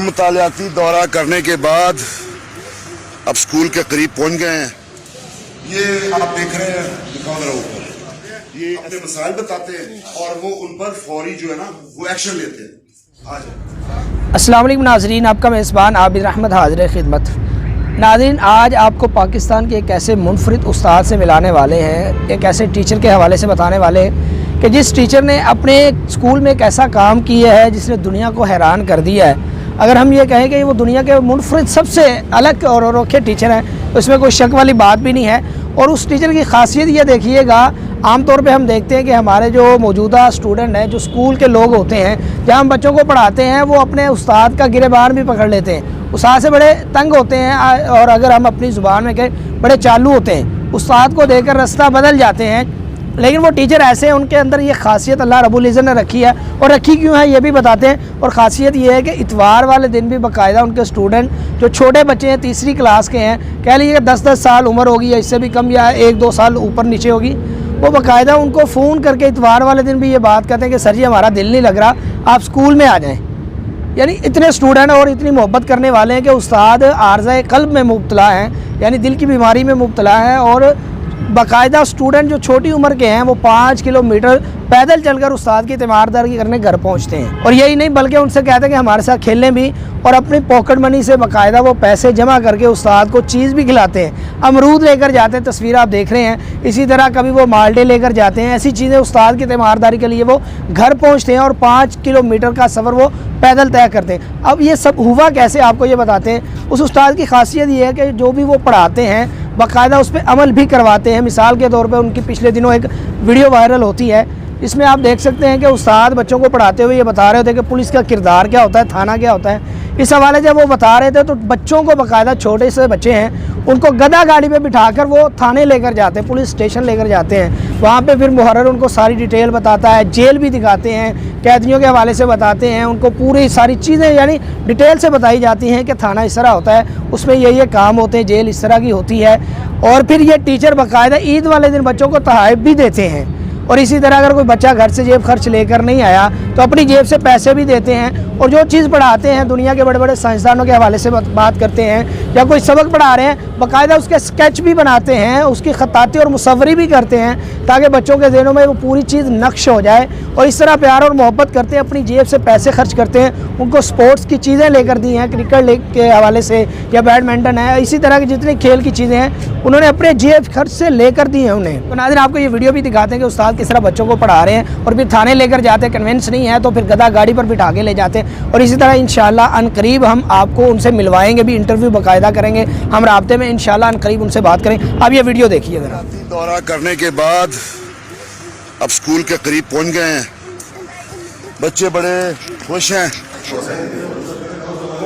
मुतालियाती दौरा करने के बाद अब स्कूल के करीब पहुंच गए हैं। ये आप देख रहे हैं, दिखाओ जरा ऊपर, ये अपने मसाइल बताते हैं और वो उन पर फौरी जो है ना वो एक्शन लेते हैं। आ जाए। अस्सलाम वालेकुम नाज़रीन, आपका मेज़बान आबिद अहमद हाज़िर खिदमत। नाज़रीन, आज आपको पाकिस्तान के एक ऐसे मुनफरिद उस्ताद से मिलाने वाले हैं, एक ऐसे टीचर के हवाले से बताने वाले हैं कि जिस टीचर ने अपने स्कूल में एक ऐसा काम किया है जिसने दुनिया को हैरान कर दिया है। अगर हम ये कहें कि वो दुनिया के मुनफरिद सबसे अलग और अनोखे टीचर हैं तो इसमें कोई शक वाली बात भी नहीं है। और उस टीचर की खासियत ये देखिएगा, आम तौर पे हम देखते हैं कि हमारे जो मौजूदा स्टूडेंट हैं, जो स्कूल के लोग होते हैं, जहाँ हम बच्चों को पढ़ाते हैं, वो अपने उस्ताद का गिरेबान भी पकड़ लेते हैं। उस्ताद से बड़े तंग होते हैं और अगर हम अपनी ज़ुबान में कहें बड़े चालू होते हैं, उस्ताद को देकर रास्ता बदल जाते हैं। लेकिन वो टीचर ऐसे हैं, उनके अंदर ये खासियत अल्लाह रब्बुल इज़्ज़त ने रखी है। और रखी क्यों है ये भी बताते हैं। और ख़ासियत ये है कि इतवार वाले दिन भी बाकायदा उनके स्टूडेंट जो छोटे बच्चे हैं, तीसरी क्लास के हैं, कह लीजिए 10-10 साल उम्र होगी या इससे भी कम या 1-2 साल ऊपर नीचे होगी, वो बाकायदा उनको फ़ोन करके इतवार वाले दिन भी ये बात कहते हैं कि सर जी हमारा दिल नहीं लग रहा, आप स्कूल में आ जाएँ। यानी इतने स्टूडेंट और इतनी मोहब्बत करने वाले हैं कि उस्ताद आर्ज़ाए क़ल्ब में मुब्तला हैं, यानी दिल की बीमारी में मुब्तला है। और बाकायदा स्टूडेंट जो छोटी उम्र के हैं वो 5 किलोमीटर पैदल चलकर उस्ताद की तीमारदारी करने घर पहुंचते हैं। और यही नहीं बल्कि उनसे कहते हैं कि हमारे साथ खेलें भी, और अपनी पॉकेट मनी से बाकायदा वो पैसे जमा करके उस्ताद को चीज़ भी खिलाते हैं। अमरूद लेकर जाते हैं, तस्वीर आप देख रहे हैं। इसी तरह कभी वो माल्टे लेकर जाते हैं। ऐसी चीज़ें उस्ताद की तीमारदारी के लिए वो घर पहुँचते हैं और 5 किलोमीटर का सफ़र वो पैदल तय करते हैं। अब ये सब हुआ कैसे, आपको ये बताते हैं। उस उस्ताद की खासियत ये है कि जो भी वो पढ़ाते हैं बाकायदा उस पर अमल भी करवाते हैं। मिसाल के तौर पे उनकी पिछले दिनों एक वीडियो वायरल होती है, इसमें आप देख सकते हैं कि उस्ताद बच्चों को पढ़ाते हुए ये बता रहे होते हैं कि पुलिस का किरदार क्या होता है, थाना क्या होता है। इस हवाले जब वो बता रहे थे तो बच्चों को बाकायदा, छोटे से बच्चे हैं, उनको गधा गाड़ी पे बिठाकर वो थाने लेकर जाते हैं, पुलिस स्टेशन लेकर जाते हैं। वहाँ पे फिर मुहर्रर उनको सारी डिटेल बताता है, जेल भी दिखाते हैं, कैदियों के हवाले से बताते हैं, उनको पूरी सारी चीज़ें यानी डिटेल से बताई जाती हैं कि थाना इस तरह होता है, उसमें ये काम होते हैं, जेल इस तरह की होती है। और फिर ये टीचर बाकायदा ईद वाले दिन बच्चों को तोहफ़े भी देते हैं। और इसी तरह अगर कोई बच्चा घर से जेब खर्च लेकर नहीं आया तो अपनी जेब से पैसे भी देते हैं। और जो चीज़ पढ़ाते हैं, दुनिया के बड़े बड़े साइंसदानों के हवाले से बात करते हैं, या कोई सबक पढ़ा रहे हैं, बाकायदा उसके स्केच भी बनाते हैं, उसकी ख़त्ताती और मुसव्वरी भी करते हैं ताकि बच्चों के ज़हनों में वो पूरी चीज़ नक्श हो जाए। और इस तरह प्यार और मोहब्बत करते हैं, अपनी जेब से पैसे खर्च करते हैं। उनको स्पोर्ट्स की चीज़ें लेकर दी हैं, क्रिकेट के हवाले से या बैडमिंटन है, इसी तरह की जितनी खेल की चीज़ें हैं उन्होंने अपने जेब खर्च से लेकर दी हैं उन्हें। तो नाज़रीन, आपको ये वीडियो भी दिखाते हैं कि उस्ताद किस तरह बच्चों को पढ़ा रहे हैं। और फिर थाने लेकर जाते हैं, कन्वेंस नहीं है तो फिर गधा गाड़ी पर बिठा के ले जाते हैं। और इसी तरह इंशाल्लाह अनकरीब हम आपको उनसे मिलवाएंगे भी, इंटरव्यू बाकायदा करेंगे, हम राब्ते में इंशाल्लाह अनकरीब उनसे बात करें। आप ये वीडियो देखिए ज़रा। दौरा करने के बाद अब स्कूल के करीब पहुंच गए हैं। बच्चे बड़े खुश हैं।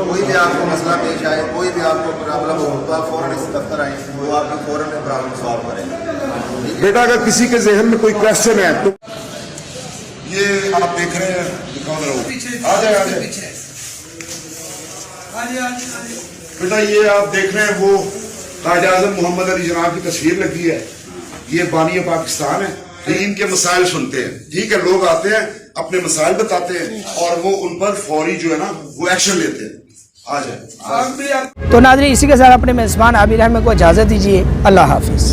कोई भी आपको मसला पेश आए, कोई भी आपको प्रॉब्लम हो तो आप फ़ौरन इस दफ्तर आए, वो आपको फ़ौरन प्रॉब्लम सॉल्व करेंगे। बेटा अगर किसी के जहन में कोई क्वेश्चन है तो ये आप देख रहे हैं, दिखाओ जरा ऊपर, आ जाए आ जाए। बेटा ये आप देख रहे हैं वो कायद आज़म मोहम्मद अली जनाब की तस्वीर लगी है। ये बानी पाकिस्तान है, दीन के मसाइल सुनते हैं। ठीक है, लोग आते हैं, अपने मसाइल बताते हैं और वो उन पर फौरी जो है ना वो एक्शन लेते हैं। आ जाए। तो नाज़रीन, इसी के साथ अपने मेज़बान आबिद अहमद को इजाज़त दीजिए। अल्लाह हाफिज़।